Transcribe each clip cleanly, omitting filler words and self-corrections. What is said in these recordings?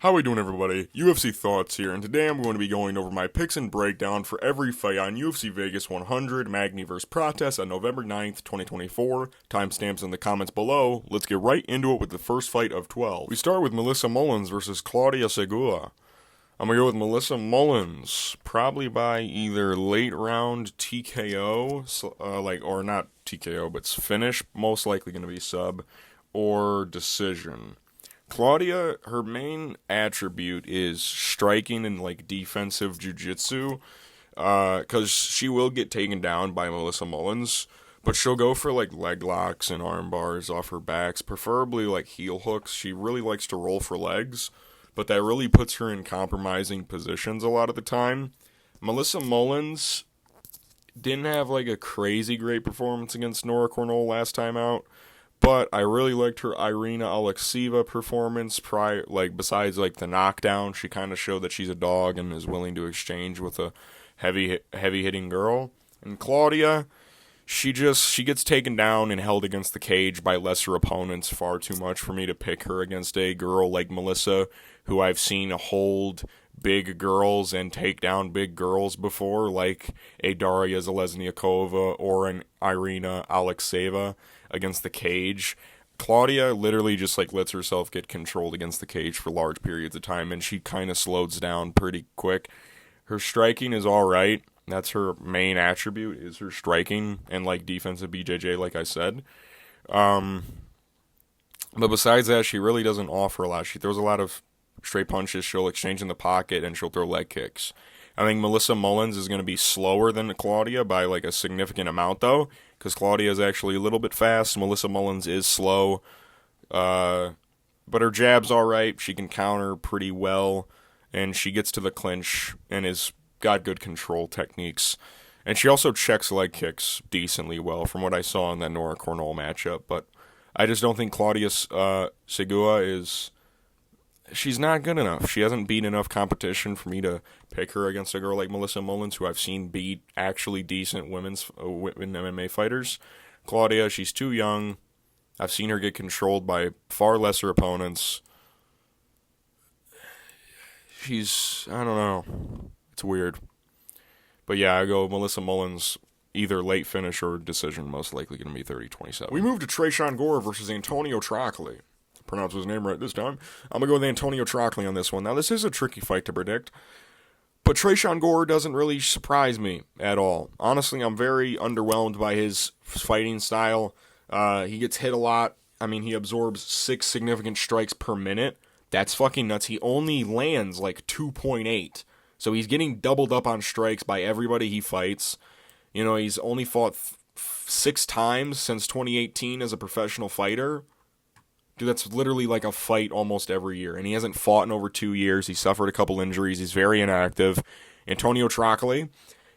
How we doing, everybody? UFC Thoughts here, and today I'm going to be going over my picks and breakdown for every fight on UFC Vegas 100, Magny vs. Prates on November 9th, 2024. Timestamps in the comments below. Let's get right into it with the first fight of 12. We start with Mullins versus Klaudia Syguła. I'm going to go with Melissa Mullins, probably by either late round TKO, or not TKO, but finish, most likely going to be sub, or decision. Klaudia, her main attribute is striking and defensive jiu-jitsu, because she will get taken down by Melissa Mullins, but she'll go for leg locks and arm bars off her backs, preferably heel hooks. She really likes to roll for legs, but that really puts her in compromising positions a lot of the time. Melissa Mullins didn't have a crazy great performance against Nora Cornell last time out, but I really liked her Irina Alekseeva performance. Besides the knockdown, she kind of showed that she's a dog and is willing to exchange with a heavy hitting girl. And Klaudia, she gets taken down and held against the cage by lesser opponents far too much for me to pick her against a girl like Melissa, who I've seen hold big girls and take down big girls before, like a Daria Zalesniakova or an Irina Alekseeva against the cage. Klaudia literally just lets herself get controlled against the cage for large periods of time, and she kind of slows down pretty quick. Her striking is alright. That's her main attribute, is her striking and defensive BJJ, like I said. But besides that, she really doesn't offer a lot. She throws a lot of straight punches, she'll exchange in the pocket, and she'll throw leg kicks. I think Melissa Mullins is going to be slower than Klaudia by a significant amount, though, because Klaudia is actually a little bit fast. Melissa Mullins is slow, but her jab's alright. She can counter pretty well, and she gets to the clinch and is got good control techniques. And she also checks leg kicks decently well from what I saw in that Nora Cornell matchup. But I just don't think Klaudia Syguła is... She's not good enough. She hasn't beat enough competition for me to pick her against a girl like Melissa Mullins, who I've seen beat actually decent women MMA fighters. Klaudia, she's too young. I've seen her get controlled by far lesser opponents. I don't know. It's weird. But yeah, I go Melissa Mullins, either late finish or decision, most likely going to be 30-27. We move to Tresean Gore versus Antonio Trócoli. Pronounce his name right this time. I'm going to go with Antonio Trócoli on this one. Now, this is a tricky fight to predict, but Tresean Gore doesn't really surprise me at all. Honestly, I'm very underwhelmed by his fighting style. He gets hit a lot. I mean, he absorbs 6 significant strikes per minute. That's fucking nuts. He only lands 2.8. So he's getting doubled up on strikes by everybody he fights. You know, he's only fought 6 times since 2018 as a professional fighter. Dude, that's literally a fight almost every year. And he hasn't fought in over 2 years. He suffered a couple injuries. He's very inactive. Antonio Trócoli,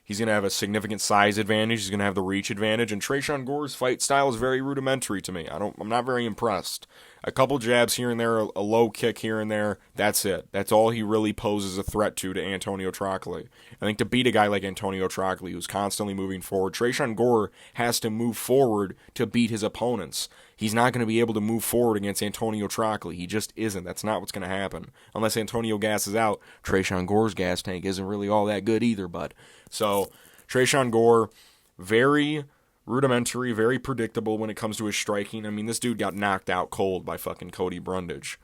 he's going to have a significant size advantage. He's going to have the reach advantage. And Tresean Gore's fight style is very rudimentary to me. I'm not very impressed. A couple jabs here and there, a low kick here and there. That's it. That's all he really poses a threat to Antonio Trócoli. I think to beat a guy like Antonio Trócoli, who's constantly moving forward, Tresean Gore has to move forward to beat his opponents. He's not going to be able to move forward against Antonio Trócoli. He just isn't. That's not what's going to happen. Unless Antonio gasses out, Tresean Gore's gas tank isn't really all that good either, bud. So, Tresean Gore, very rudimentary, very predictable when it comes to his striking. I mean, this dude got knocked out cold by fucking Cody Brundage.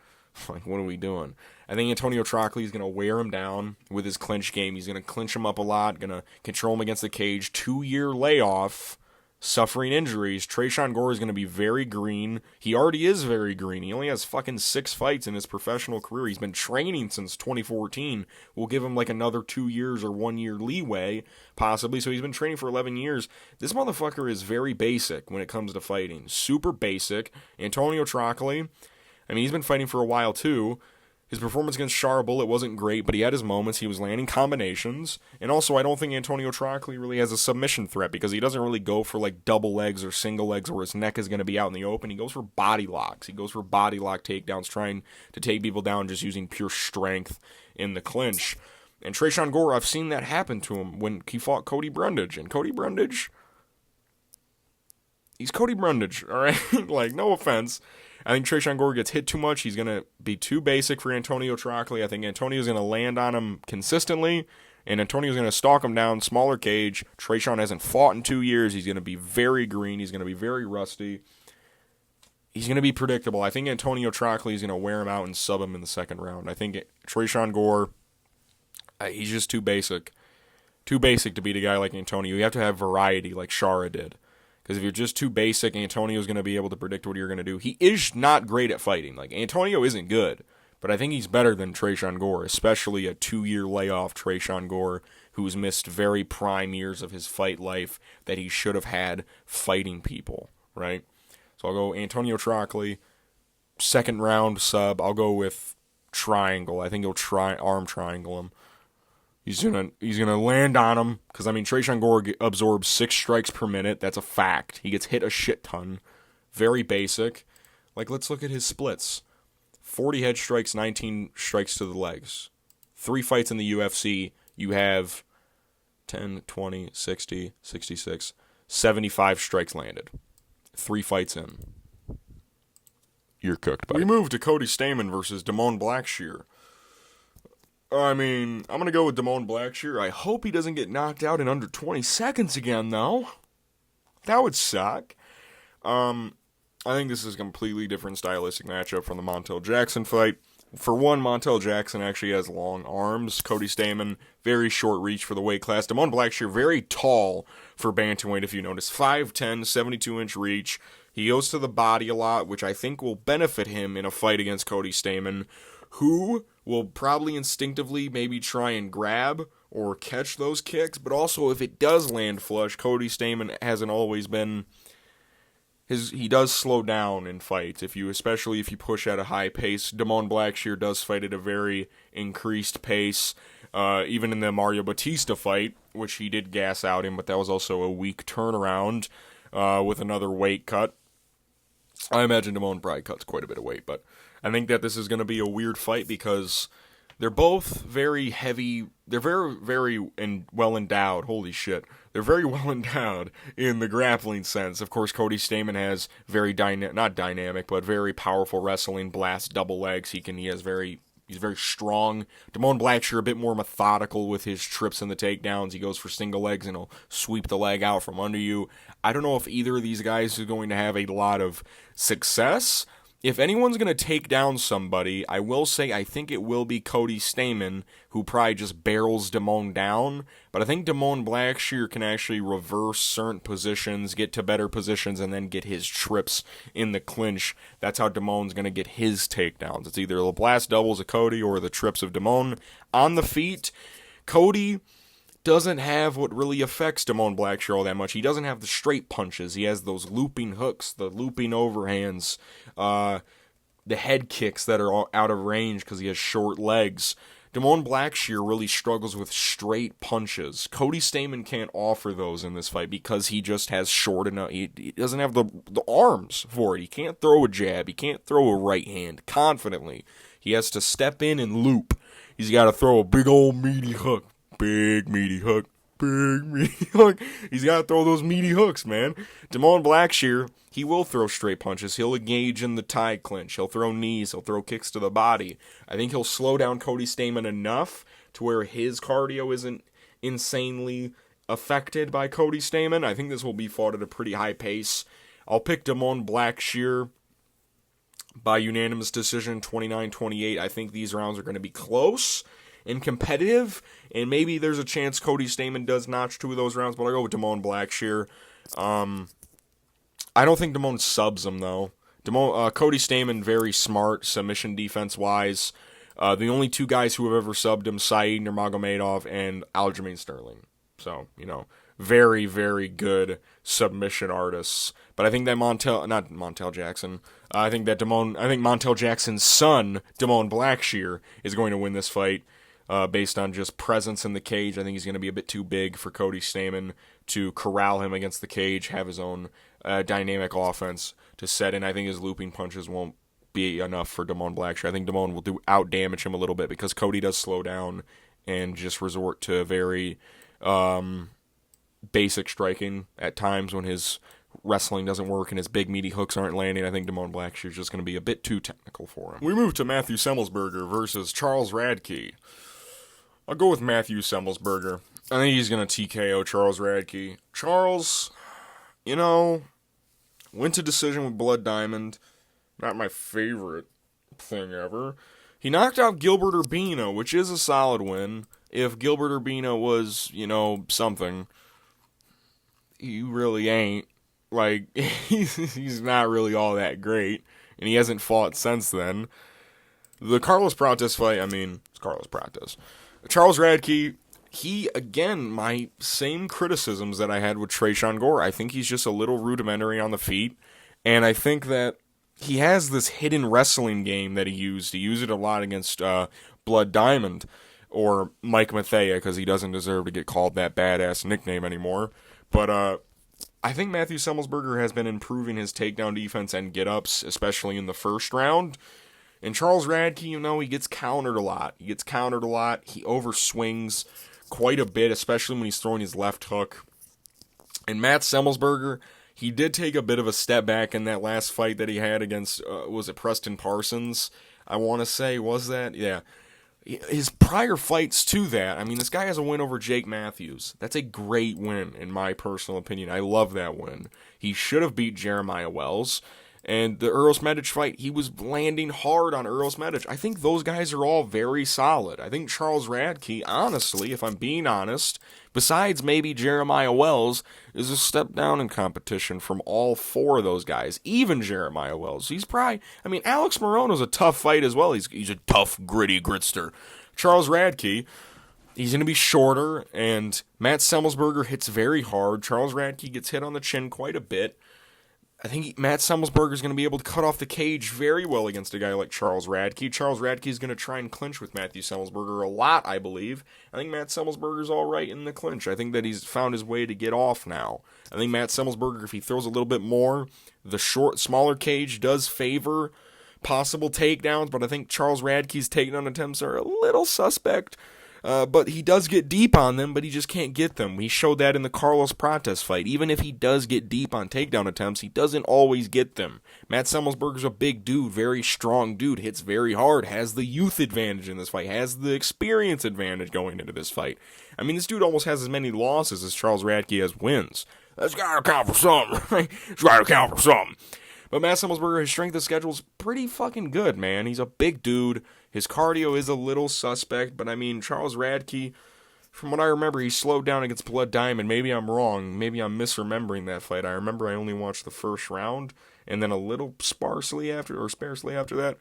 What are we doing? I think Antonio Trócoli is going to wear him down with his clinch game. He's going to clinch him up a lot, going to control him against the cage. 2-year layoff, suffering injuries. Tresean Gore is going to be very green. He already is very green. He only has fucking 6 fights in his professional career. He's been training since 2014. We'll give him another 2 years or 1 year leeway, possibly. So he's been training for 11 years. This motherfucker is very basic when it comes to fighting. Super basic. Antonio Trócoli, I mean, he's been fighting for a while too. His performance against Charbel, it wasn't great, but he had his moments. He was landing combinations. And also, I don't think Antonio Trócoli really has a submission threat because he doesn't really go for double legs or single legs where his neck is going to be out in the open. He goes for body locks. He goes for body lock takedowns, trying to take people down just using pure strength in the clinch. And Tresean Gore, I've seen that happen to him when he fought Cody Brundage. And Cody Brundage, he's Cody Brundage, all right? No offense. I think Tresean Gore gets hit too much. He's going to be too basic for Antonio Trócoli. I think Antonio's going to land on him consistently, and Antonio's going to stalk him down, smaller cage. Tresean hasn't fought in 2 years. He's going to be very green. He's going to be very rusty. He's going to be predictable. I think Antonio Trócoli is going to wear him out and sub him in the second round. I think Tresean Gore, he's just too basic. Too basic to beat a guy like Antonio. You have to have variety like Shara did. Because if you're just too basic, Antonio's going to be able to predict what you're going to do. He is not great at fighting. Like, Antonio isn't good. But I think he's better than Tresean Gore, especially a 2-year layoff Tresean Gore, who's missed very prime years of his fight life that he should have had fighting people, right? So I'll go Antonio Trócoli, second round sub. I'll go with triangle. I think he'll arm triangle him. He's gonna land on him because Tresean Gore absorbs 6 strikes per minute. That's a fact. He gets hit a shit ton. Very basic. Like, let's look at his splits. 40 head strikes, 19 strikes to the legs. 3 fights in the UFC. You have 10, 20, 60, 66, 75 strikes landed. 3 fights in. You're cooked, buddy. We move to Cody Stamann versus Blackshear. I'm going to go with Blackshear. I hope he doesn't get knocked out in under 20 seconds again, though. That would suck. I think this is a completely different stylistic matchup from the Montel Jackson fight. For one, Montel Jackson actually has long arms. Cody Stamann, very short reach for the weight class. Blackshear, very tall for bantamweight, if you notice. 5'10", 72-inch reach. He goes to the body a lot, which I think will benefit him in a fight against Cody Stamann, who will probably instinctively maybe try and grab or catch those kicks, but also if it does land flush, Cody Stamann hasn't always been... He does slow down in fights, especially if you push at a high pace. Blackshear does fight at a very increased pace, even in the Mario Batista fight, which he did gas out in, but that was also a weak turnaround with another weight cut. I imagine Damone probably cuts quite a bit of weight, but I think that this is going to be a weird fight because they're both very heavy. They're very, very well endowed. Holy shit. They're very well endowed in the grappling sense. Of course, Cody Stamann has very not dynamic, but very powerful wrestling, blast double legs. He's very strong. Blackshear a bit more methodical with his trips and the takedowns. He goes for single legs and he'll sweep the leg out from under you. I don't know if either of these guys is going to have a lot of success. If anyone's going to take down somebody, I will say I think it will be Cody Stamann, who probably just barrels Damone down. But I think Blackshear can actually reverse certain positions, get to better positions, and then get his trips in the clinch. That's how Damone's going to get his takedowns. It's either the blast doubles of Cody or the trips of Damone. On the feet, Cody doesn't have what really affects Blackshear all that much. He doesn't have the straight punches. He has those looping hooks, the looping overhands, the head kicks that are out of range because he has short legs. Blackshear really struggles with straight punches. Cody Stamann can't offer those in this fight because he just has short enough. He doesn't have the arms for it. He can't throw a jab. He can't throw a right hand confidently. He has to step in and loop. He's got to throw a big old meaty hook. Big meaty hook. Big meaty hook. He's got to throw those meaty hooks, man. Blackshear, he will throw straight punches. He'll engage in the tie clinch. He'll throw knees. He'll throw kicks to the body. I think he'll slow down Cody Stamann enough to where his cardio isn't insanely affected by Cody Stamann. I think this will be fought at a pretty high pace. I'll pick Blackshear by unanimous decision, 29-28. I think these rounds are going to be close and competitive, and maybe there's a chance Cody Stamann does notch 2 of those rounds, but I'll go with Blackshear. I don't think Damone subs him, though. Cody Stamann, very smart submission defense-wise. The only 2 guys who have ever subbed him, Said Nurmagomedov and Aljamain Sterling. So, very, very good submission artists. But I think that Montel Jackson. I think Montel Jackson's son, Blackshear, is going to win this fight. Based on just presence in the cage. I think he's going to be a bit too big for Cody Stamann to corral him against the cage, have his own dynamic offense to set in. I think his looping punches won't be enough for Blackshear. I think Damone will out-damage him a little bit because Cody does slow down and just resort to very basic striking at times when his wrestling doesn't work and his big meaty hooks aren't landing. I think Blackshear is just going to be a bit too technical for him. We move to Matthew Semelsberger versus Charles Radtke. I'll go with Matthew Semelsberger. I think he's going to TKO Charles Radtke. Charles, went to decision with Blood Diamond. Not my favorite thing ever. He knocked out Gilbert Urbina, which is a solid win. If Gilbert Urbina was, something, he really ain't. Like, he's not really all that great, and he hasn't fought since then. The Carlos Prates fight, it's Carlos Prates. Charles Radtke, he, again, my same criticisms that I had with Tresean Gore. I think he's just a little rudimentary on the feet, and I think that he has this hidden wrestling game that he used. He used it a lot against Blood Diamond, or Mike Mathea, because he doesn't deserve to get called that badass nickname anymore. But I think Matthew Semelsberger has been improving his takedown defense and get-ups, especially in the first round. And Charles Radtke, he gets countered a lot. He overswings quite a bit, especially when he's throwing his left hook. And Matt Semelsberger, he did take a bit of a step back in that last fight that he had against, was it Preston Parsons? I want to say, was that? Yeah. His prior fights to that, this guy has a win over Jake Matthews. That's a great win, in my personal opinion. I love that win. He should have beat Jeremiah Wells. And the Uros Medic fight, he was landing hard on Uros Medic. I think those guys are all very solid. I think Charles Radtke, honestly, if I'm being honest, besides maybe Jeremiah Wells, is a step down in competition from all four of those guys. Even Jeremiah Wells. He's probably, Alex Morono's a tough fight as well. He's a tough, gritty gritster. Charles Radtke, he's going to be shorter, and Matt Semelsberger hits very hard. Charles Radtke gets hit on the chin quite a bit. I think Matt Semelsberger is going to be able to cut off the cage very well against a guy like Charles Radtke. Charles Radtke is going to try and clinch with Matthew Semelsberger a lot, I believe. I think Matt Semelsberger's all right in the clinch. I think that he's found his way to get off now. I think Matt Semelsberger, if he throws a little bit more, the smaller cage does favor possible takedowns, but I think Charles Radtke's takedown attempts are a little suspect. But he does get deep on them, but he just can't get them. He showed that in the Carlos Prates fight. Even if he does get deep on takedown attempts, he doesn't always get them. Matt Semelsberger's a big dude, very strong dude, hits very hard, has the youth advantage in this fight, has the experience advantage going into this fight. This dude almost has as many losses as Charles Radtke has wins. That's gotta count for something, right? It's gotta count for something. But Matt Semelsberger, his strength of schedule is pretty fucking good, man. He's a big dude. His cardio is a little suspect, but Charles Radtke, from what I remember, he slowed down against Blood Diamond. Maybe I'm wrong. Maybe I'm misremembering that fight. I remember I only watched the first round, and then a little sparsely after that.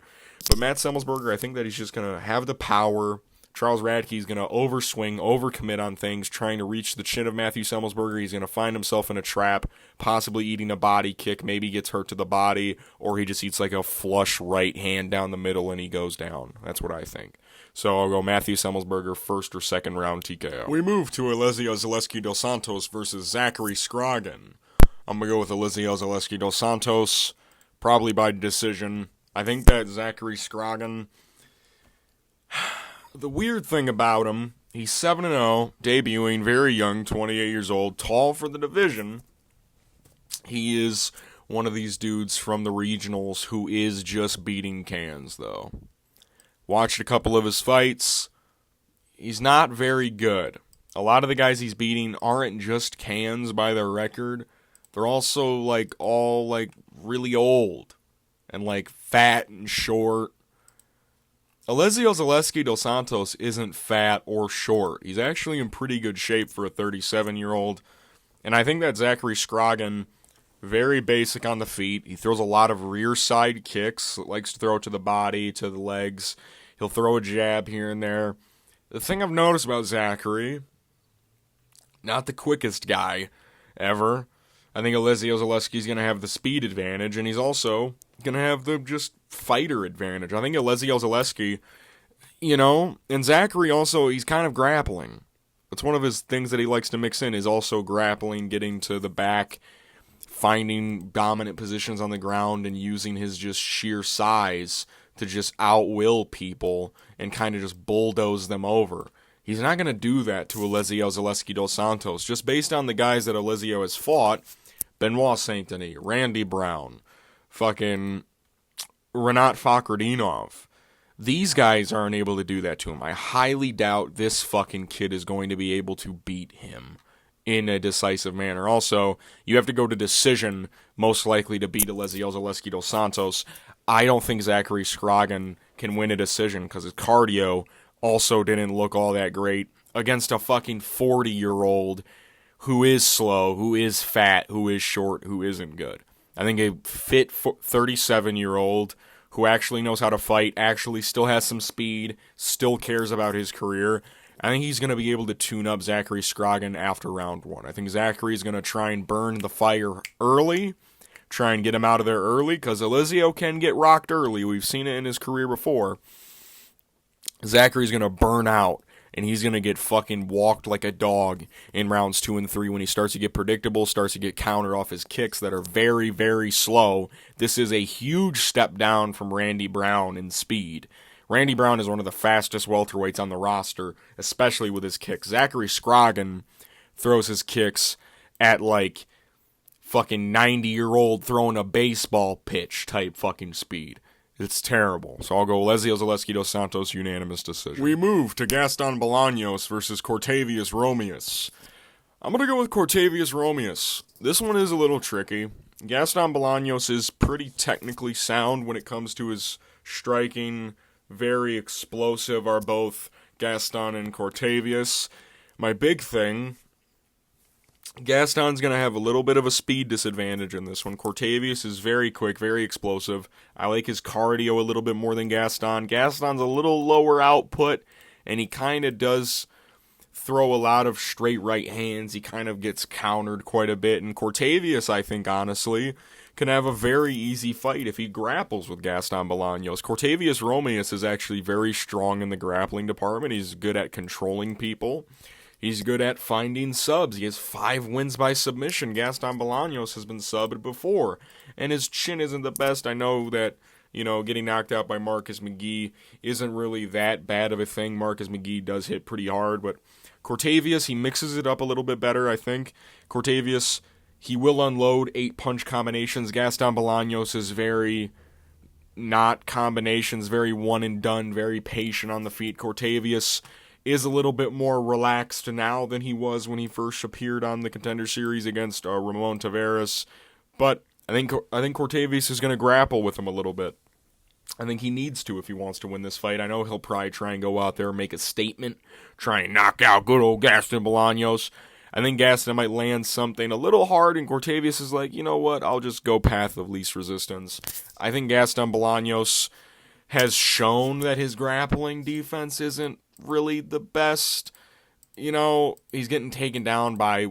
But Matt Semelsberger, I think that he's just going to have the power. Charles Radtke is going to overswing, overcommit on things, trying to reach the chin of Matthew Semelsberger. He's going to find himself in a trap, possibly eating a body kick, maybe gets hurt to the body, or he just eats like a flush right hand down the middle and he goes down. That's what I think. So I'll go Matthew Semelsberger, first or second round TKO. We move to Elizeu Zaleski dos Santos versus Zachary Scroggin. I'm going to go with Elizeu Zaleski dos Santos, probably by decision. I think that Zachary Scroggin... The weird thing about him, he's 7-0, debuting, very young, 28 years old, tall for the division. He is one of these dudes from the regionals who is just beating cans, though. Watched a couple of his fights. He's not very good. A lot of the guys he's beating aren't just cans by their record. They're also, all really old and, fat and short. Elizeu Zaleski dos Santos isn't fat or short. He's actually in pretty good shape for a 37-year-old. And I think that Zachary Scroggin, very basic on the feet. He throws a lot of rear side kicks. Likes to throw to the body, to the legs. He'll throw a jab here and there. The thing I've noticed about Zachary, not the quickest guy ever. I think Elizeu Zaleski's going to have the speed advantage, and he's also going to have the just fighter advantage. I think Elizeu Zaleski, and Zachary also, he's kind of grappling. It's one of his things that he likes to mix in, is also grappling, getting to the back, finding dominant positions on the ground, and using his just sheer size to just outwill people and kind of just bulldoze them over. He's not going to do that to Elizeu Zaleski dos Santos. Just based on the guys that Elizeu has fought, Benoit Saint-Denis, Randy Brown, fucking Renat Fakhretdinov. These guys aren't able to do that to him. I highly doubt this fucking kid is going to be able to beat him in a decisive manner. Also, you have to go to decision, most likely to beat Elizeu Zaleski dos Santos. I don't think Zachary Scroggin can win a decision because his cardio also didn't look all that great against a fucking 40-year-old who is slow, who is fat, who is short, who isn't good. I think a fit 37-year-old who actually knows how to fight, actually still has some speed, still cares about his career, I think he's going to be able to tune up Zachary Scroggin after round 1. I think Zachary's going to try and burn the fire early, try and get him out of there early, because Elizeu can get rocked early. We've seen it in his career before. Zachary's going to burn out, and he's going to get fucking walked like a dog in rounds 2 and 3 when he starts to get predictable, starts to get countered off his kicks that are very, very slow. This is a huge step down from Randy Brown in speed. Randy Brown is one of the fastest welterweights on the roster, especially with his kicks. Zachary Scroggin throws his kicks at like fucking 90-year-old throwing a baseball pitch type fucking speed. It's terrible. So I'll go Elizeu Zaleski dos Santos, unanimous decision. We move to Gastón Bolaños versus Cortavious Romious. I'm going to go with Cortavious Romious. This one is a little tricky. Gastón Bolaños is pretty technically sound when it comes to his striking. Very explosive are both Gastón and Cortavious. My big thing, Gaston's going to have a little bit of a speed disadvantage in this one. Cortavious is very quick, very explosive. I like his cardio a little bit more than Gastón. Gaston's a little lower output, and he kind of does throw a lot of straight right hands. He kind of gets countered quite a bit. And Cortavious, I think, honestly, can have a very easy fight if he grapples with Gastón Bolaños. Cortavious Romious is actually very strong in the grappling department. He's good at controlling people. He's good at finding subs. He has 5 wins by submission. Gastón Bolaños has been subbed before, and his chin isn't the best. I know that, getting knocked out by Marcus McGee isn't really that bad of a thing. Marcus McGee does hit pretty hard, but Cortavious, he mixes it up a little bit better, I think. Cortavious, he will unload 8-punch combinations. Gastón Bolaños is very not combinations, very one and done, very patient on the feet. Cortavious is a little bit more relaxed now than he was when he first appeared on the Contender Series against Ramon Tavares. But I think Cortavious is going to grapple with him a little bit. I think he needs to if he wants to win this fight. I know he'll probably try and go out there and make a statement, try and knock out good old Gastón Bolaños. I think Gastón might land something a little hard, and Cortavious is like, you know what, I'll just go path of least resistance. I think Gastón Bolaños has shown that his grappling defense isn't really the best. He's getting taken down by,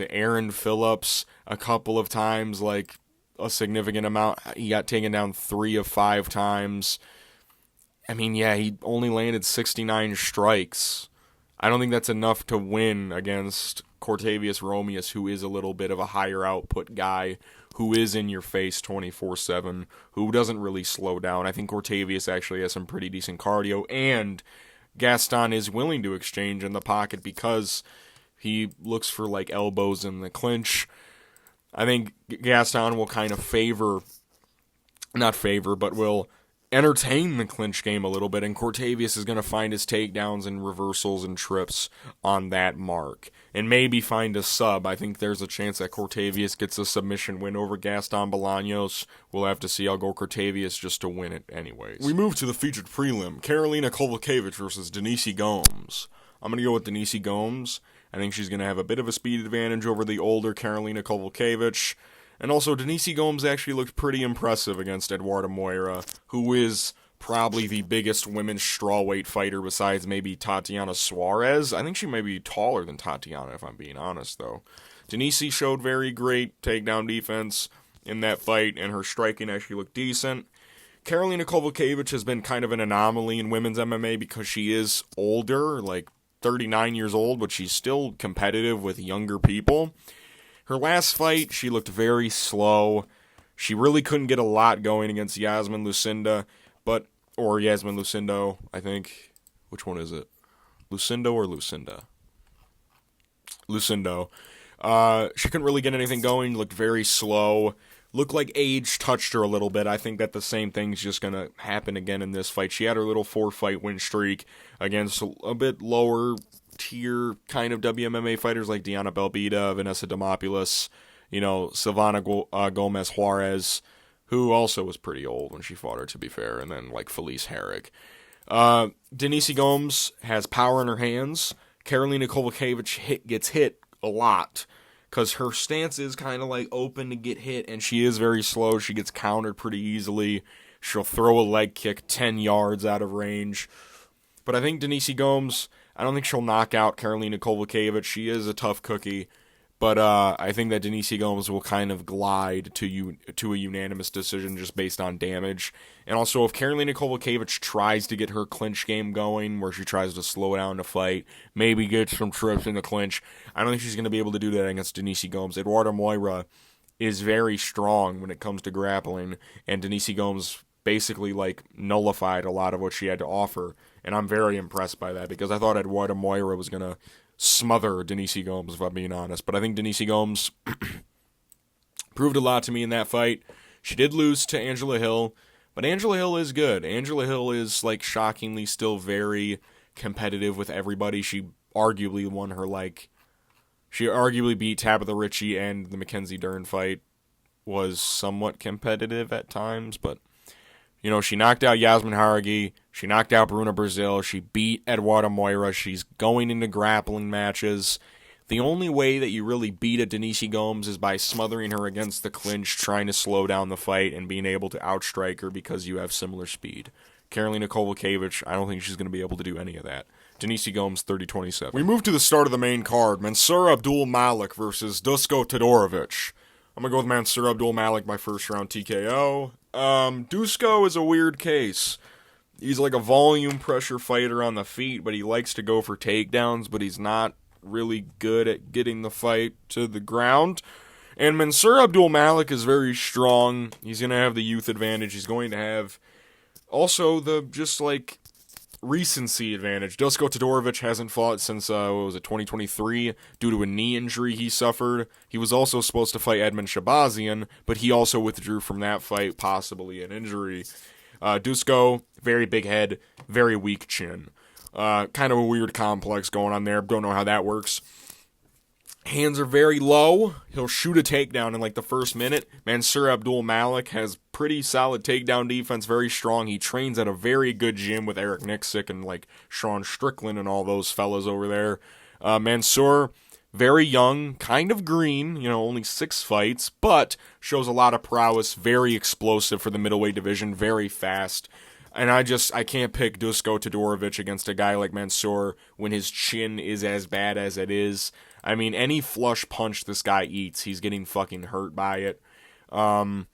Aaron Phillips a couple of times, like a significant amount. He got taken down 3 of 5 times. I mean, yeah, he only landed 69 strikes. I don't think that's enough to win against Cortavious Romious, who is a little bit of a higher output guy, who is in your face 24/7, who doesn't really slow down. I think Cortavious actually has some pretty decent cardio, and Gastón is willing to exchange in the pocket because he looks for like elbows in the clinch. I think Gastón will kind of will entertain the clinch game a little bit, and Cortavious is going to find his takedowns and reversals and trips on that mark, and maybe find a sub. I think there's a chance that Cortavious gets a submission win over Gastón Bolaños. We'll have to see. I'll go Cortavious just to win it anyways. We move to the featured prelim, Karolina Kowalkiewicz versus Denise Gomes. I'm going to go with Denise Gomes. I think she's going to have a bit of a speed advantage over the older Karolina Kowalkiewicz. And also, Denise Gomes actually looked pretty impressive against Eduarda Moreira, who is probably the biggest women's strawweight fighter besides maybe Tatiana Suarez. I think she may be taller than Tatiana, if I'm being honest, though. Denise showed very great takedown defense in that fight, and her striking actually looked decent. Karolina Kowalkiewicz has been kind of an anomaly in women's MMA because she is older, like 39 years old, but she's still competitive with younger people. Her last fight, she looked very slow. She really couldn't get a lot going against Yasmin Lucinda, or Yasmin Lucindo, I think. Which one is it? Lucindo or Lucinda? Lucindo. She couldn't really get anything going, looked very slow. Looked like age touched her a little bit. I think that the same thing's just going to happen again in this fight. She had her little 4-fight win streak against a bit lower tier kind of WMMA fighters like Diana Belbita, Vanessa Demopoulos, Silvana Gomez Juarez, who also was pretty old when she fought her, to be fair, and then like Felice Herrig. Denise Gomes has power in her hands. Karolina Kowalkiewicz gets hit a lot because her stance is kind of like open to get hit, and she is very slow. She gets countered pretty easily. She'll throw a leg kick 10 yards out of range. But I think Denise Gomes, I don't think she'll knock out Karolina Kowalkiewicz. She is a tough cookie. But I think that Denise Gomes will kind of glide to a unanimous decision just based on damage. And also, if Karolina Kowalkiewicz tries to get her clinch game going, where she tries to slow down the fight, maybe get some trips in the clinch, I don't think she's going to be able to do that against Denise Gomes. Eduardo Moira is very strong when it comes to grappling, and Denise Gomes basically nullified a lot of what she had to offer. And I'm very impressed by that, because I thought Eduardo Moira was going to smother Denise Gomes, if I'm being honest. But I think Denise Gomes proved a lot to me in that fight. She did lose to Angela Hill, but Angela Hill is good. Angela Hill is, shockingly still very competitive with everybody. She arguably she arguably beat Tabitha Ritchie, and the Mackenzie Dern fight was somewhat competitive at times, but she knocked out Yasmin Haragi. She knocked out Bruna Brazil. She beat Eduardo Moira. She's going into grappling matches. The only way that you really beat a Denise Gomes is by smothering her against the clinch, trying to slow down the fight, and being able to outstrike her because you have similar speed. Karolina Kowalkiewicz, I don't think she's going to be able to do any of that. Denise Gomes, 30-27. We move to the start of the main card. Mansur Abdul-Malik versus Duško Todorović. I'm going to go with Mansur Abdul-Malik by first round TKO. Duško is a weird case. He's like a volume pressure fighter on the feet, but he likes to go for takedowns, but he's not really good at getting the fight to the ground. And Mansur Abdul-Malik is very strong. He's going to have the youth advantage. He's going to have also the recency advantage. Duško Todorović hasn't fought since 2023 due to a knee injury he suffered. He was also supposed to fight Edmund Shabazian, but he also withdrew from that fight, possibly an injury. Duško, very big head, very weak chin. Kind of a weird complex going on there. Don't know how that works. Hands are very low. He'll shoot a takedown in the first minute. Mansur Abdul-Malik has pretty solid takedown defense, very strong. He trains at a very good gym with Eric Nixick and Sean Strickland and all those fellas over there. Mansur, very young, kind of green, only 6 fights, but shows a lot of prowess, very explosive for the middleweight division, very fast. And I can't pick Duško Todorović against a guy like Mansur when his chin is as bad as it is. I mean, any flush punch this guy eats, he's getting fucking hurt by it. The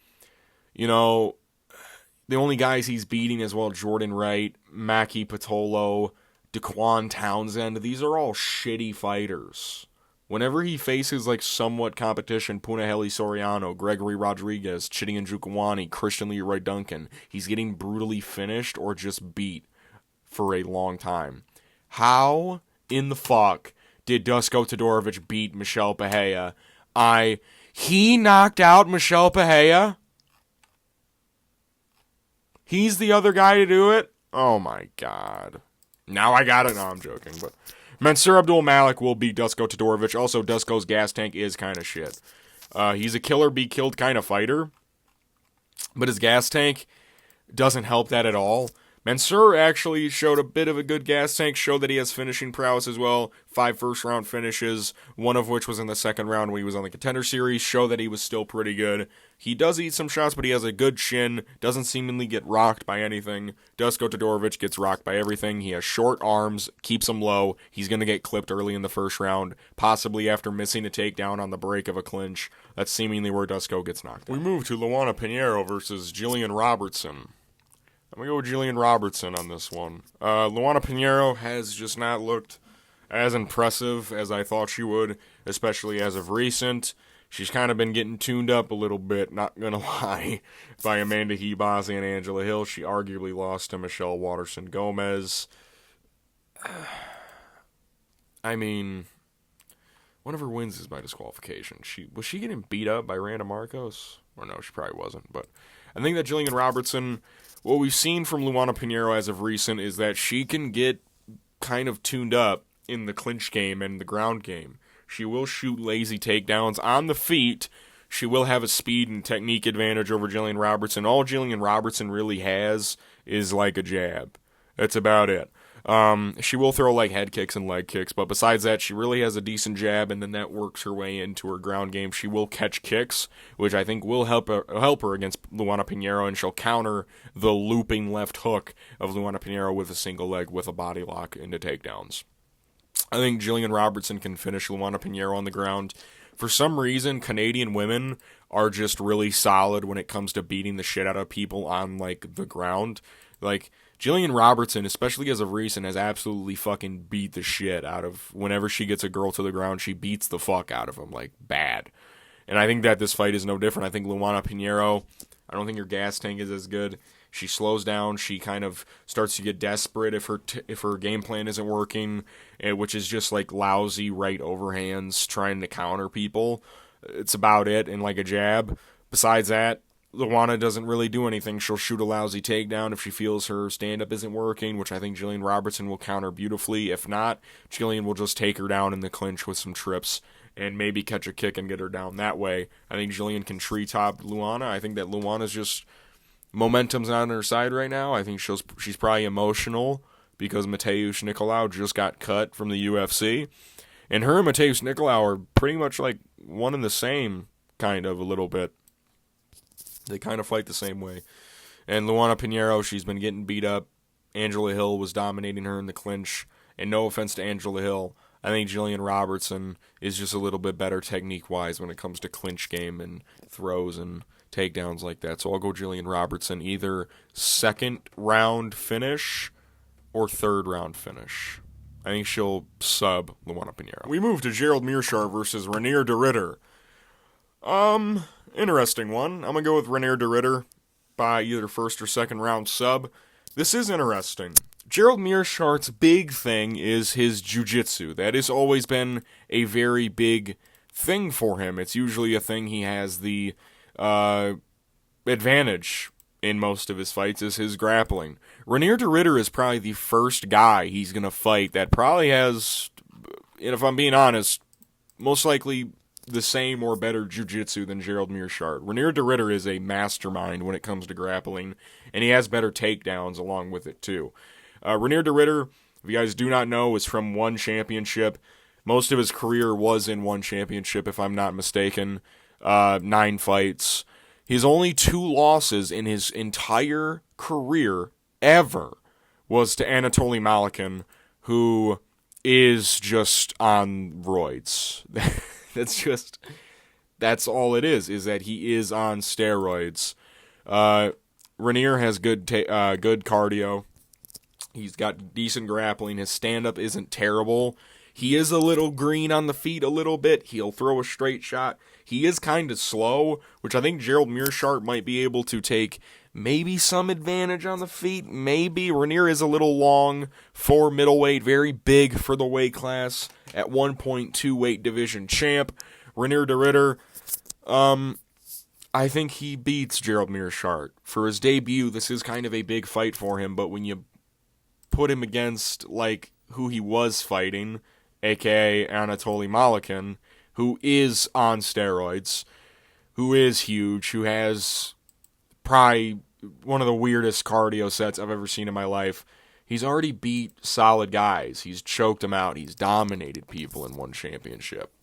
only guys he's beating as well, Jordan Wright, Maki Pitolo, Daquan Townsend, these are all shitty fighters. Whenever he faces somewhat competition, Punahele Soriano, Gregory Rodriguez, Chidian Jukwani, Christian Leroy Duncan, he's getting brutally finished or just beat for a long time. How in the fuck did Duško Todorović beat Michel Pereira? He knocked out Michel Pereira? He's the other guy to do it? Oh my god. Now I got it. No, I'm joking, but Mansur Abdul-Malik will beat Duško Todorović. Also, Duško's gas tank is kind of shit. He's a killer, be killed kind of fighter, but his gas tank doesn't help that at all. Mansur actually showed a bit of a good gas tank, showed that he has finishing prowess as well. 5 first-round finishes, one of which was in the second round when he was on the Contender Series, show that he was still pretty good. He does eat some shots, but he has a good chin, doesn't seemingly get rocked by anything. Duško Todorović gets rocked by everything. He has short arms, keeps him low. He's going to get clipped early in the first round, possibly after missing a takedown on the break of a clinch. That's seemingly where Duško gets knocked out. We move to Luana Pinheiro versus Jillian Robertson. I'm going to go with Jillian Robertson on this one. Luana Pinheiro has just not looked as impressive as I thought she would, especially as of recent. She's kind of been getting tuned up a little bit, not going to lie, by Amanda Hebaz and Angela Hill. She arguably lost to Michelle Waterson Gomez. I mean, One of her wins is by disqualification. Was she getting beat up by Randa Marcos? Or no, she probably wasn't. But I think that Jillian Robertson, what we've seen from Luana Pinheiro as of recent is that she can get kind of tuned up in the clinch game and the ground game. She will shoot lazy takedowns on the feet. She will have a speed and technique advantage over Jillian Robertson. All Jillian Robertson really has is like a jab. That's about it. She will throw like head kicks and leg kicks, but besides that, she really has a decent jab, and then that works her way into her ground game. She will catch kicks, which I think will help her against Luana Pinheiro, and she'll counter the looping left hook of Luana Pinheiro with a single leg with a body lock into takedowns. I think Jillian Robertson can finish Luana Pinheiro on the ground. For some reason, Canadian women are just really solid when it comes to beating the shit out of people on like the ground. Like, Jillian Robertson, especially as of recent, has absolutely fucking beat the shit out of whenever she gets a girl to the ground. She beats the fuck out of them, like, bad. And I think that this fight is no different. I think Luana Pinheiro, I don't think her gas tank is as good. She slows down. She kind of starts to get desperate if her game plan isn't working, which is just like lousy right overhands trying to counter people. It's about it, and like a jab. Besides that, Luana doesn't really do anything. She'll shoot a lousy takedown if she feels her stand-up isn't working, which I think Jillian Robertson will counter beautifully. If not, Jillian will just take her down in the clinch with some trips and maybe catch a kick and get her down that way. I think Jillian can treetop Luana. I think that Luana's just... momentum's not on her side right now. I think she's probably emotional because Mateusz Nicolau just got cut from the UFC. And her and Mateusz Nicolau are pretty much like one and the same, kind of, a little bit. They kind of fight the same way. And Luana Pinheiro, she's been getting beat up. Angela Hill was dominating her in the clinch. And no offense to Angela Hill, I think Jillian Robertson is just a little bit better technique-wise when it comes to clinch game and throws and takedowns like that. So I'll go Jillian Robertson, either second round finish or third round finish. I think she'll sub Luana Pinheiro. We move to Gerald Meerschaert versus Reinier de Ridder. Interesting one. I'm going to go with Reinier de Ridder by either first or second round sub. This is interesting. Gerald Meerschaert's big thing is his jiu-jitsu. That has always been a very big thing for him. It's usually a thing he has the advantage in most of his fights is his grappling. Reinier de Ridder is probably the first guy he's going to fight that probably has, and if I'm being honest, most likely the same or better jiu-jitsu than Gerald Meerschaert. Reinier de Ridder is a mastermind when it comes to grappling, and he has better takedowns along with it too. Reinier de Ridder, if you guys do not know, is from one championship. Most of his career was in one championship, if I'm not mistaken. 9 fights. His only 2 losses in his entire career ever was to Anatoly Malikin, who is just on roids. That's all it is that he is on steroids. Reinier has good cardio. He's got decent grappling. His stand-up isn't terrible. He is a little green on the feet a little bit. He'll throw a straight shot. He is kind of slow, which I think Gerald Meerschaert might be able to take maybe some advantage on the feet. Maybe. Reinier is a little long for middleweight, very big for the weight class, at 1.2 weight division champ. Reinier de Ridder, I think he beats Gerald Meerschaert. For his debut, this is kind of a big fight for him, but when you put him against like who he was fighting, a.k.a. Anatoly Malikin, who is on steroids, who is huge, who has probably one of the weirdest cardio sets I've ever seen in my life. He's already beat solid guys. He's choked them out. He's dominated people in one championship.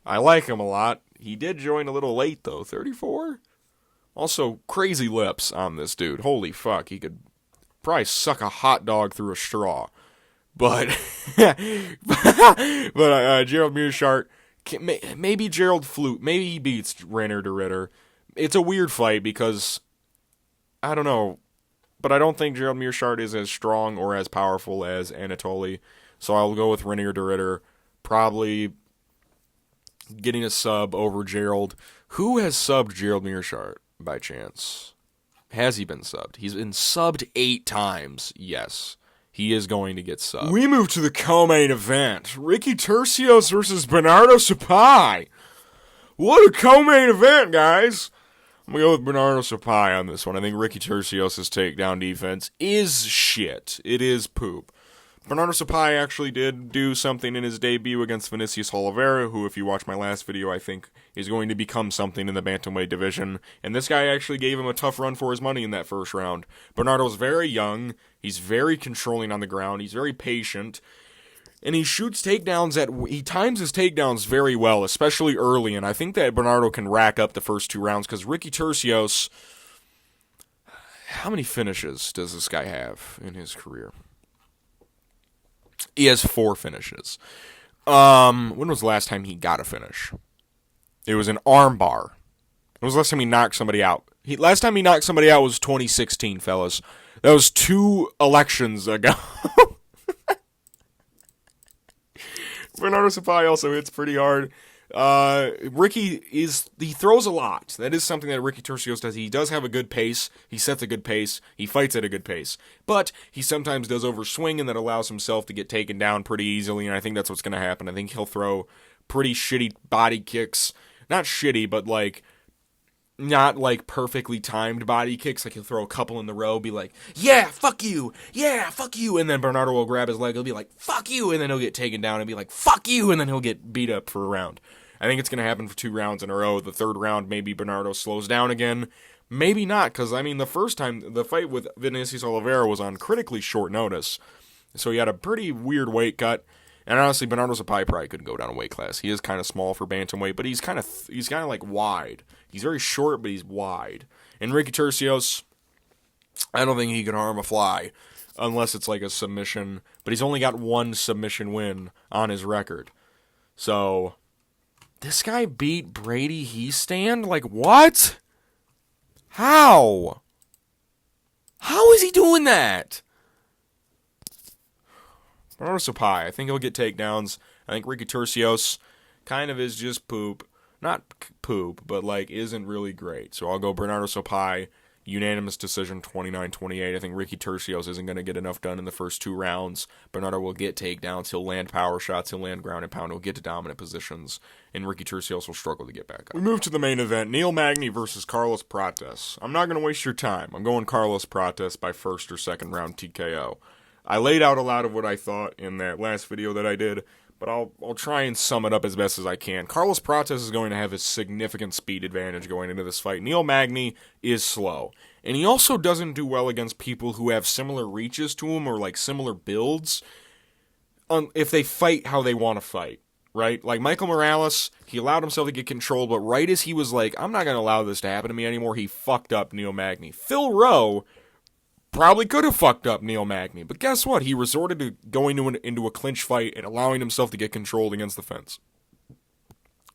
I like him a lot. He did join a little late, though. 34? Also, crazy lips on this dude. Holy fuck. He could probably suck a hot dog through a straw. But Gerald Meerschaert, maybe Gerald Flute, maybe he beats Reinier de Ridder. It's a weird fight because, I don't know, but I don't think Gerald Meerschaert is as strong or as powerful as Anatoly, so I'll go with Reinier de Ridder, probably getting a sub over Gerald. Who has subbed Gerald Meerschaert by chance? Has he been subbed? He's been subbed 8 times, yes. he is going to get subbed. We move to the co-main event. Ricky Turcios versus Bernardo Sapai. What a co-main event, guys. I'm going to go with Bernardo Sapai on this one. I think Ricky Turcios' takedown defense is shit. It is poop. Bernardo Sapai actually did do something in his debut against Vinicius Oliveira, who, if you watch my last video, I think is going to become something in the bantamweight division. And this guy actually gave him a tough run for his money in that first round. Bernardo's very young. He's very controlling on the ground. He's very patient. And he shoots takedowns he times his takedowns very well, especially early. And I think that Bernardo can rack up the first 2 rounds because Ricky Turcios, how many finishes does this guy have in his career? He has 4 finishes. When was the last time he got a finish? It was an arm bar. When was the last time he knocked somebody out? Last time he knocked somebody out was 2016, fellas. That was 2 elections ago. Bernardo Sapai also hits pretty hard. Ricky he throws a lot. That is something that Ricky Turcios does. He does have a good pace. He sets a good pace. He fights at a good pace. But he sometimes does overswing, and that allows himself to get taken down pretty easily, and I think that's what's going to happen. I think he'll throw pretty shitty body kicks. Not shitty, but not perfectly timed body kicks. He'll throw a couple in the row, be like, yeah, fuck you, and then Bernardo will grab his leg, he'll be like, fuck you, and then he'll get taken down and be like, fuck you, and then he'll get beat up for a round. I think it's going to happen for 2 rounds in a row. The 3rd round, maybe Bernardo slows down again. Maybe not, because, the first time, the fight with Vinicius Oliveira was on critically short notice. So he had a pretty weird weight cut. And honestly, Bernardo Sapai probably couldn't go down a weight class. He is kind of small for bantamweight, but he's kind of wide. He's very short, but he's wide. And Ricky Turcios, I don't think he can harm a fly, unless it's a submission. But he's only got 1 submission win on his record. So this guy beat Brady Hiestand? What? How? How is he doing that? Bernardo Sapai, I think he'll get takedowns. I think Ricky Turcios kind of is just poop. Not poop, but isn't really great. So I'll go Bernardo Sapai, unanimous decision, 29-28. I think Ricky Turcios isn't going to get enough done in the first 2 rounds. Bernardo will get takedowns. He'll land power shots. He'll land ground and pound. He'll get to dominant positions. And Ricky Turcios will struggle to get back up. We move to the main event. Neil Magny versus Carlos Prates. I'm not going to waste your time. I'm going Carlos Prates by 1st or 2nd round TKO. I laid out a lot of what I thought in that last video that I did, but I'll try and sum it up as best as I can. Carlos Prates is going to have a significant speed advantage going into this fight. Neil Magny is slow. And he also doesn't do well against people who have similar reaches to him or similar builds if they fight how they want to fight, right? Michael Morales, he allowed himself to get controlled, but right as he was I'm not going to allow this to happen to me anymore, he fucked up Neil Magny. Phil Rowe probably could have fucked up Neil Magny, but guess what? He resorted to going into a clinch fight and allowing himself to get controlled against the fence.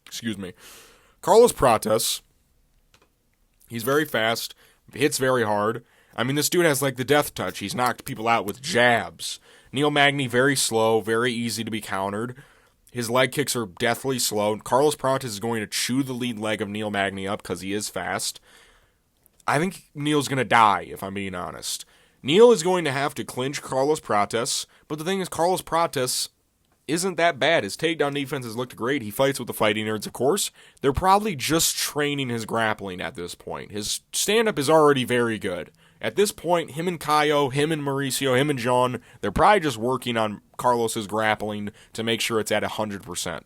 Excuse me. Carlos Prates, he's very fast, hits very hard. This dude has the death touch. He's knocked people out with jabs. Neil Magny, very slow, very easy to be countered. His leg kicks are deathly slow. Carlos Prates is going to chew the lead leg of Neil Magny up because he is fast. I think Neil's going to die, if I'm being honest. Neil is going to have to clinch Carlos Prates, but the thing is, Carlos Prates isn't that bad. His takedown defense has looked great. He fights with the fighting nerds, of course. They're probably just training his grappling at this point. His stand-up is already very good. At this point, him and Caio, him and Mauricio, him and John, they're probably just working on Carlos's grappling to make sure it's at 100%.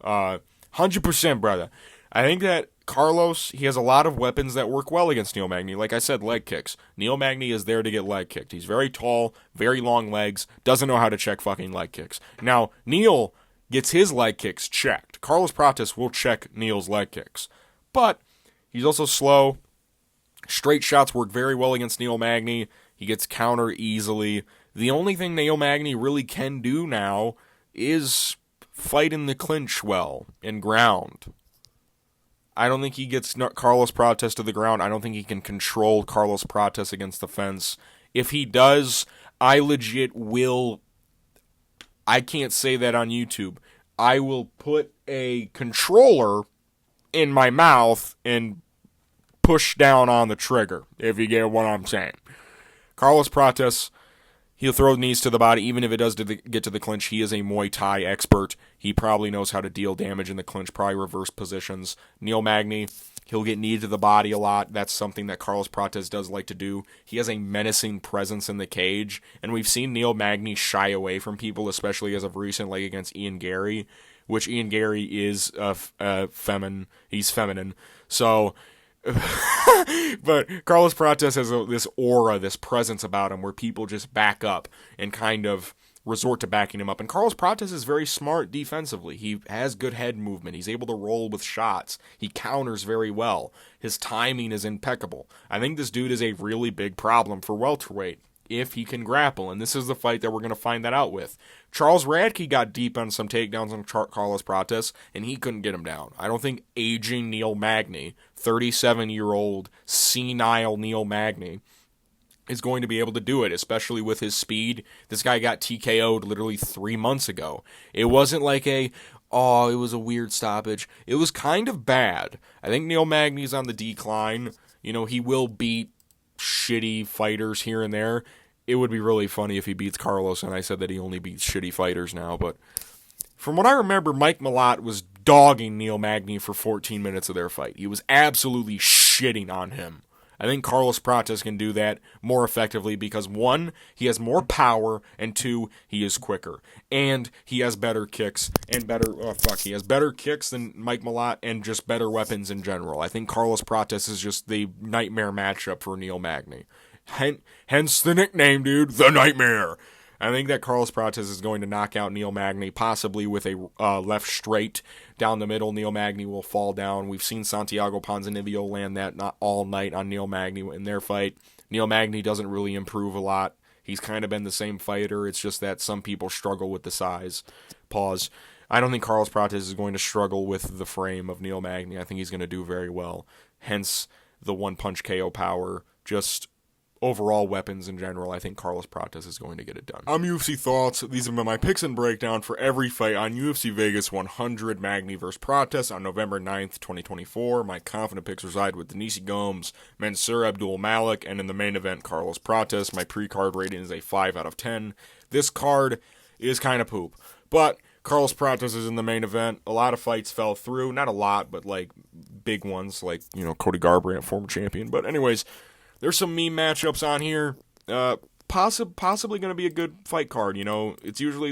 100%, brother. I think that Carlos, he has a lot of weapons that work well against Neil Magny. Like I said, leg kicks. Neil Magny is there to get leg kicked. He's very tall, very long legs, doesn't know how to check fucking leg kicks. Now, Neil gets his leg kicks checked. Carlos Prates will check Neil's leg kicks. But he's also slow. Straight shots work very well against Neil Magny. He gets countered easily. The only thing Neil Magny really can do now is fight in the clinch well and ground. I don't think he gets Carlos Prates to the ground. I don't think he can control Carlos Prates against the fence. If he does, I legit will... I can't say that on YouTube. I will put a controller in my mouth and push down on the trigger, if you get what I'm saying. Carlos Prates, He'll throw knees to the body, even if it does get to the clinch. He is a Muay Thai expert. He probably knows how to deal damage in the clinch, probably reverse positions. Neil Magny, he'll get knee to the body a lot. That's something that Carlos Prates does like to do. He has a menacing presence in the cage, and we've seen Neil Magny shy away from people, especially as of recent, like against Ian Gary, which Ian Gary is feminine. He's feminine. So... but Carlos Prates has this aura, this presence about him where people just back up and kind of resort to backing him up. And Carlos Prates is very smart defensively. He has good head movement. He's able to roll with shots. He counters very well. His timing is impeccable. I think this dude is a really big problem for welterweight if he can grapple, and this is the fight that we're going to find that out with. Charles Radtke got deep on some takedowns on Carlos Prates, and he couldn't get him down. I don't think aging Neil Magny, 37-year-old senile Neil Magny, is going to be able to do it, especially with his speed. This guy got TKO'd literally 3 months ago. It wasn't like it was a weird stoppage. It was kind of bad. I think Neil Magny's on the decline. You know, he will beat shitty fighters here and there. It would be really funny if he beats Carlos, and I said that he only beats shitty fighters now, but from what I remember, Mike Malott was dogging Neil Magny for 14 minutes of their fight. He was absolutely shitting on him. I think Carlos Prates can do that more effectively because, one, he has more power, and two, he is quicker. And he has better kicks, and he has better kicks than Mike Malott and just better weapons in general. I think Carlos Prates is just the nightmare matchup for Neil Magny. Hence the nickname, dude, the Nightmare. I think that Carlos Prates is going to knock out Neil Magny, possibly with a left straight down the middle. Neil Magny will fall down. We've seen Santiago Ponzinibbio land that not all night on Neil Magny in their fight. Neil Magny doesn't really improve a lot. He's kind of been the same fighter. It's just that some people struggle with the size. Pause. I don't think Carlos Prates is going to struggle with the frame of Neil Magny. I think he's going to do very well. Hence the one-punch KO power. Just overall weapons in general, I think Carlos Prates is going to get it done. I'm UFC Thoughts. These have been my picks and breakdown for every fight on UFC Vegas 100, Magny vs. Prates on November 9th, 2024. My confident picks reside with Denise, Gomes, Mansur, Abdul-Malik, and in the main event, Carlos Prates. My pre-card rating is a 5 out of 10. This card is kind of poop, but Carlos Prates is in the main event. A lot of fights fell through. Not a lot, but like big ones, like, you know, Cody Garbrandt, former champion. But anyways, there's some meme matchups on here. Possibly going to be a good fight card. You know, it's usually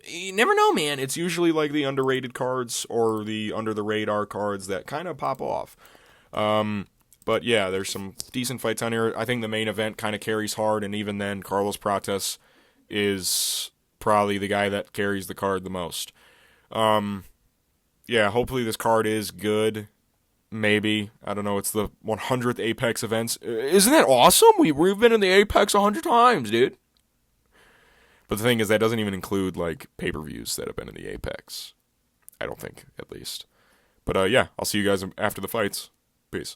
you never know, man. It's usually like the underrated cards or the under the radar cards that kind of pop off. But yeah, there's some decent fights on here. I think the main event kind of carries hard, and even then, Carlos Prates is probably the guy that carries the card the most. Yeah, hopefully this card is good. Maybe. I don't know. It's the 100th Apex events. Isn't that awesome? We've been in the Apex 100 times, dude. But the thing is, that doesn't even include, like, pay-per-views that have been in the Apex. I don't think, at least. But, yeah, I'll see you guys after the fights. Peace.